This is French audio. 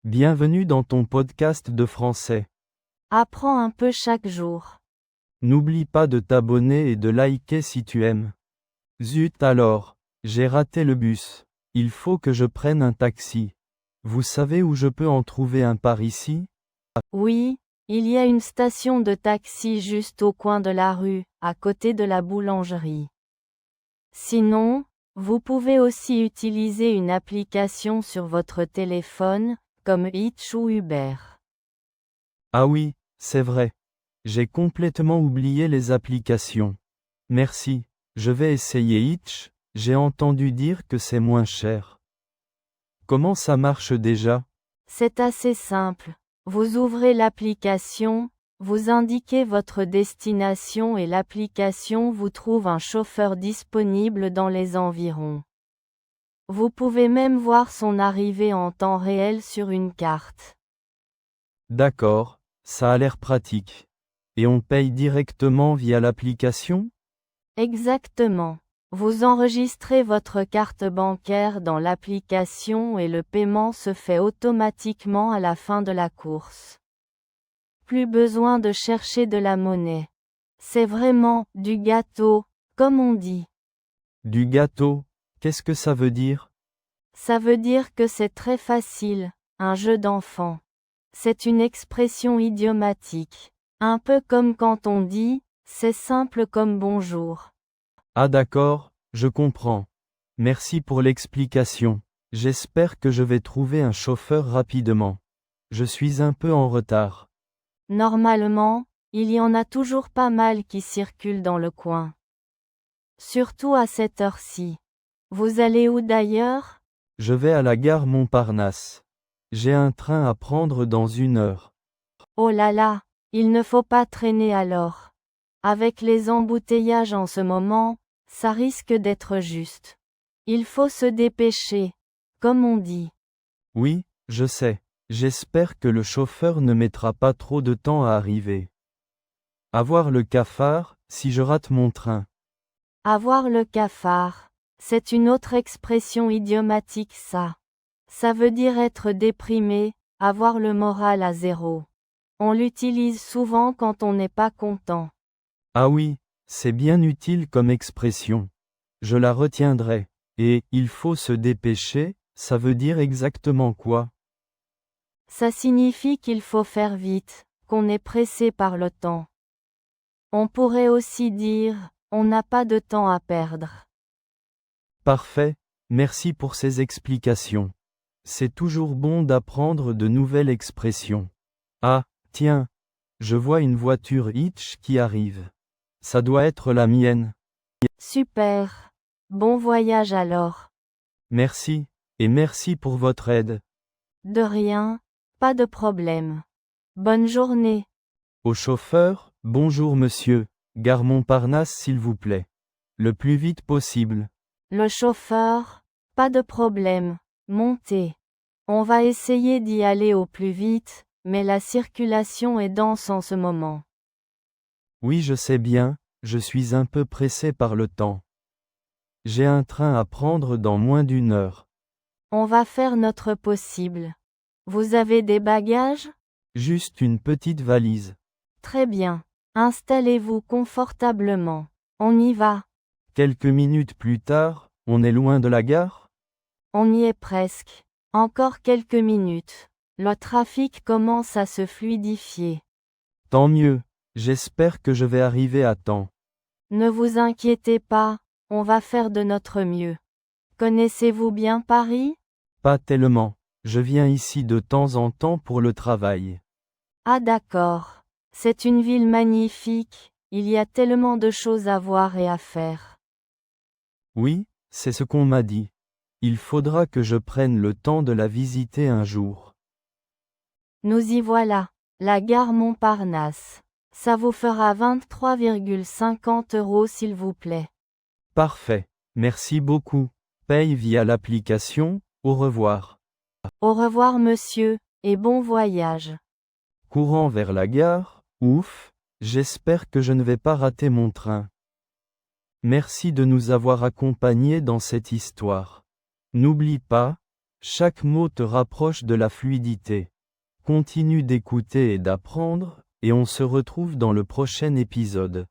Bienvenue dans ton podcast de français. Apprends un peu chaque jour. N'oublie pas de t'abonner et de liker si tu aimes. Zut alors, j'ai raté le bus. Il faut que je prenne un taxi. Vous savez où je peux en trouver un par ici? Oui, il y a une station de taxi juste au coin de la rue, à côté de la boulangerie. Sinon, vous pouvez aussi utiliser une application sur votre téléphone, comme Hitch ou Uber. Ah oui, c'est vrai. J'ai complètement oublié les applications. Merci, je vais essayer Hitch, j'ai entendu dire que c'est moins cher. Comment ça marche déjà? C'est assez simple. Vous ouvrez l'application, vous indiquez votre destination et l'application vous trouve un chauffeur disponible dans les environs. Vous pouvez même voir son arrivée en temps réel sur une carte. D'accord, ça a l'air pratique. Et on paye directement via l'application? Exactement. Vous enregistrez votre carte bancaire dans l'application et le paiement se fait automatiquement à la fin de la course. Plus besoin de chercher de la monnaie. C'est vraiment du gâteau, comme on dit. Du gâteau, qu'est-ce que ça veut dire? Ça veut dire que c'est très facile, un jeu d'enfant. C'est une expression idiomatique. Un peu comme quand on dit, c'est simple comme bonjour. Ah d'accord, je comprends. Merci pour l'explication. J'espère que je vais trouver un chauffeur rapidement. Je suis un peu en retard. Normalement, il y en a toujours pas mal qui circulent dans le coin. Surtout à cette heure-ci. Vous allez où d'ailleurs? Je vais à la gare Montparnasse. J'ai un train à prendre dans 1 heure. Oh là là, il ne faut pas traîner alors. Avec les embouteillages en ce moment, ça risque d'être juste. Il faut se dépêcher, comme on dit. Oui, je sais. J'espère que le chauffeur ne mettra pas trop de temps à arriver. Avoir le cafard, si je rate mon train. Avoir le cafard, c'est une autre expression idiomatique ça. Ça veut dire être déprimé, avoir le moral à zéro. On l'utilise souvent quand on n'est pas content. Ah oui, c'est bien utile comme expression. Je la retiendrai. Et, il faut se dépêcher, ça veut dire exactement quoi? Ça signifie qu'il faut faire vite, qu'on est pressé par le temps. On pourrait aussi dire, on n'a pas de temps à perdre. Parfait, merci pour ces explications. C'est toujours bon d'apprendre de nouvelles expressions. Ah, tiens, je vois une voiture Hitch qui arrive. Ça doit être la mienne. Super. Bon voyage alors. Merci, et merci pour votre aide. De rien, pas de problème. Bonne journée. Au chauffeur, bonjour monsieur, gare Montparnasse s'il vous plaît. Le plus vite possible. Le chauffeur, pas de problème, montez. On va essayer d'y aller au plus vite, mais la circulation est dense en ce moment. Oui, je sais bien, je suis un peu pressé par le temps. J'ai un train à prendre dans moins d'1 heure. On va faire notre possible. Vous avez des bagages? Juste une petite valise. Très bien. Installez-vous confortablement. On y va. Quelques minutes plus tard, on est loin de la gare? On y est presque. Encore quelques minutes. Le trafic commence à se fluidifier. Tant mieux, j'espère que je vais arriver à temps. Ne vous inquiétez pas, on va faire de notre mieux. Connaissez-vous bien Paris? Pas tellement, je viens ici de temps en temps pour le travail. Ah d'accord. C'est une ville magnifique, il y a tellement de choses à voir et à faire. Oui, c'est ce qu'on m'a dit. Il faudra que je prenne le temps de la visiter un jour. Nous y voilà, la gare Montparnasse. Ça vous fera 23,50 € s'il vous plaît. Parfait, merci beaucoup. Paye via l'application, au revoir. Au revoir monsieur, et bon voyage. Courant vers la gare, ouf, j'espère que je ne vais pas rater mon train. Merci de nous avoir accompagnés dans cette histoire. N'oublie pas, Chaque mot te rapproche de la fluidité. Continue d'écouter et d'apprendre, et on se retrouve dans le prochain épisode.